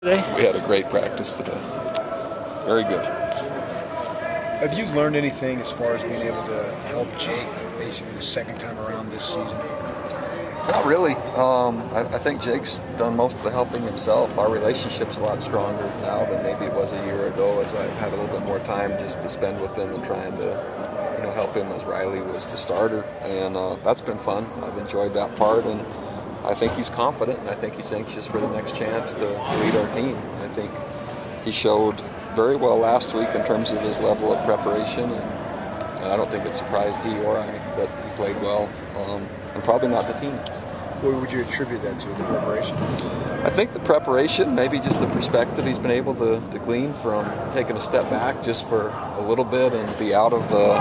today? We had a great practice today. Very good. Have you learned anything as far as being able to help Jake basically the second time around this season? Not really. I think Jake's done most of the helping himself. Our relationship's a lot stronger now than maybe it was a year ago, as I had a little bit more time just to spend with him and trying to help him as Riley was the starter. And that's been fun. I've enjoyed that part, and I think he's confident, and I think he's anxious for the next chance to lead our team. I think he showed very well last week in terms of his level of preparation, and I don't think it surprised he or I that he played well, and probably not the team. What would you attribute that to, the preparation? I think the preparation, maybe just the perspective he's been able to glean from taking a step back just for a little bit and be out of the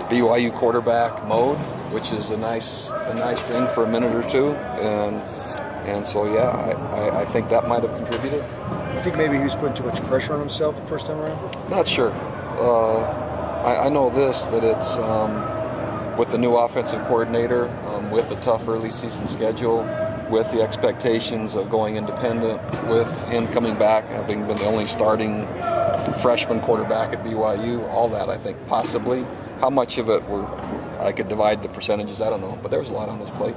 BYU quarterback mode, which is a nice thing for a minute or two, and so yeah, I think that might have contributed. You think maybe he was putting too much pressure on himself the first time around? Not sure. I know this, that it's with the new offensive coordinator, with the tough early season schedule, with the expectations of going independent, with him coming back, having been the only starting freshman quarterback at BYU, all that, I think possibly. How much of it I could divide the percentages, I don't know, but there was a lot on his plate.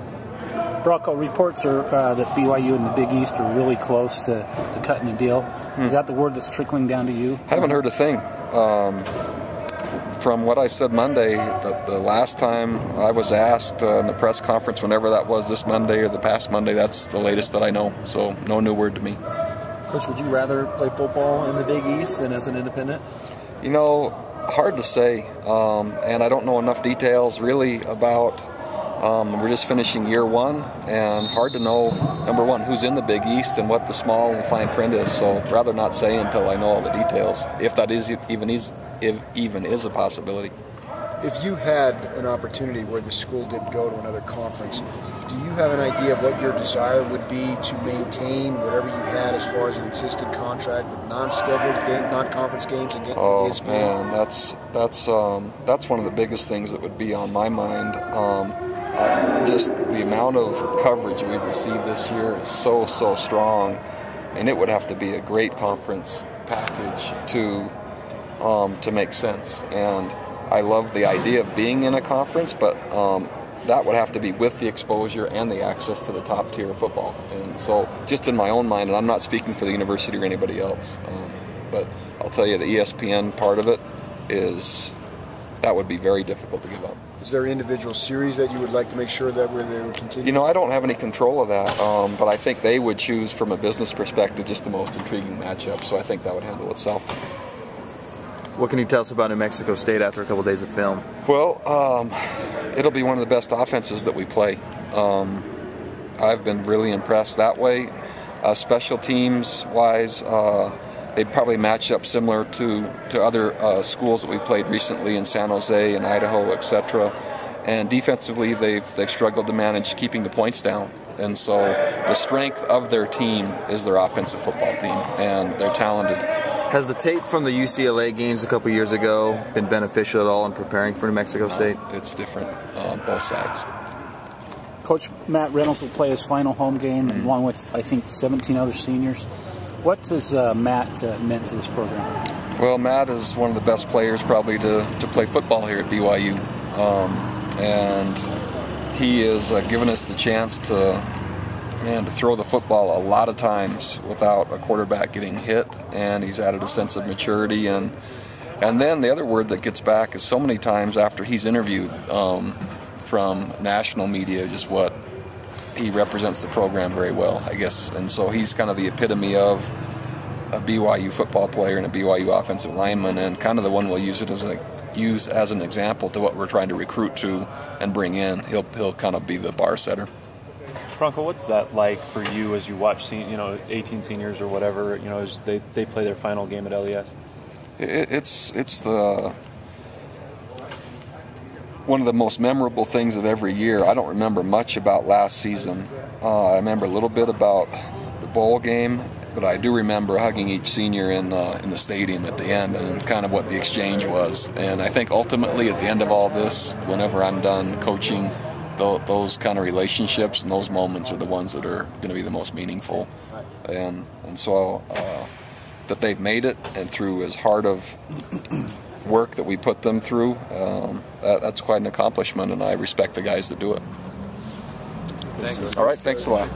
Bronco, reports are that BYU and the Big East are really close to cutting a deal. Is that the word that's trickling down to you? Haven't heard a thing. From what I said Monday, the last time I was asked in the press conference, whenever that was, this Monday or the past Monday, that's the latest that I know. So no new word to me. Coach, would you rather play football in the Big East than as an independent? You know, hard to say, and I don't know enough details really about. We're just finishing year one, and hard to know, number one, who's in the Big East and what the small and fine print is. So I'd rather not say until I know all the details, if that even is a possibility. If you had an opportunity where the school did go to another conference, do you have an idea of what your desire would be to maintain whatever you had as far as an existing contract with non-scheduled non-conference games and ESPN? Man, that's one of the biggest things that would be on my mind. Just the amount of coverage we've received this year is so strong, and it would have to be a great conference package to make sense. And I love the idea of being in a conference, but that would have to be with the exposure and the access to the top tier of football. And so just in my own mind, and I'm not speaking for the university or anybody else, but I'll tell you the ESPN part of it that would be very difficult to give up. Is there an individual series that you would like to make sure that they would continue? You know, I don't have any control of that, but I think they would choose from a business perspective just the most intriguing matchup, so I think that would handle itself. What can you tell us about New Mexico State after a couple days of film? Well, it'll be one of the best offenses that we play. I've been really impressed that way. Special teams-wise, they'd probably match up similar to other schools that we played recently in San Jose and Idaho, etc. And defensively, they've struggled to manage keeping the points down. And so the strength of their team is their offensive football team, and they're talented. Has the tape from the UCLA games a couple years ago been beneficial at all in preparing for New Mexico State? It's different, both sides. Coach, Matt Reynolds will play his final home game along with, I think, 17 other seniors. What has Matt meant to this program? Well, Matt is one of the best players probably to play football here at BYU. And he has given us the chance to throw the football a lot of times without a quarterback getting hit, and he's added a sense of maturity. And then the other word that gets back is so many times after he's interviewed from national media, just what he represents the program very well, I guess. And so he's kind of the epitome of a BYU football player and a BYU offensive lineman, and kind of the one we'll use as an example to what we're trying to recruit to and bring in. He'll kind of be the bar setter. Bronco, what's that like for you as you watch 18 seniors or whatever, as they play their final game at LES? It's one of the most memorable things of every year. I don't remember much about last season. I remember a little bit about the bowl game, but I do remember hugging each senior in the stadium at the end and kind of what the exchange was. And I think ultimately at the end of all this, whenever I'm done coaching, those kind of relationships and those moments are the ones that are going to be the most meaningful. and so that they've made it, and through as hard of work that we put them through, that's quite an accomplishment, and I respect the guys that do it. Thanks. All right, thanks a lot.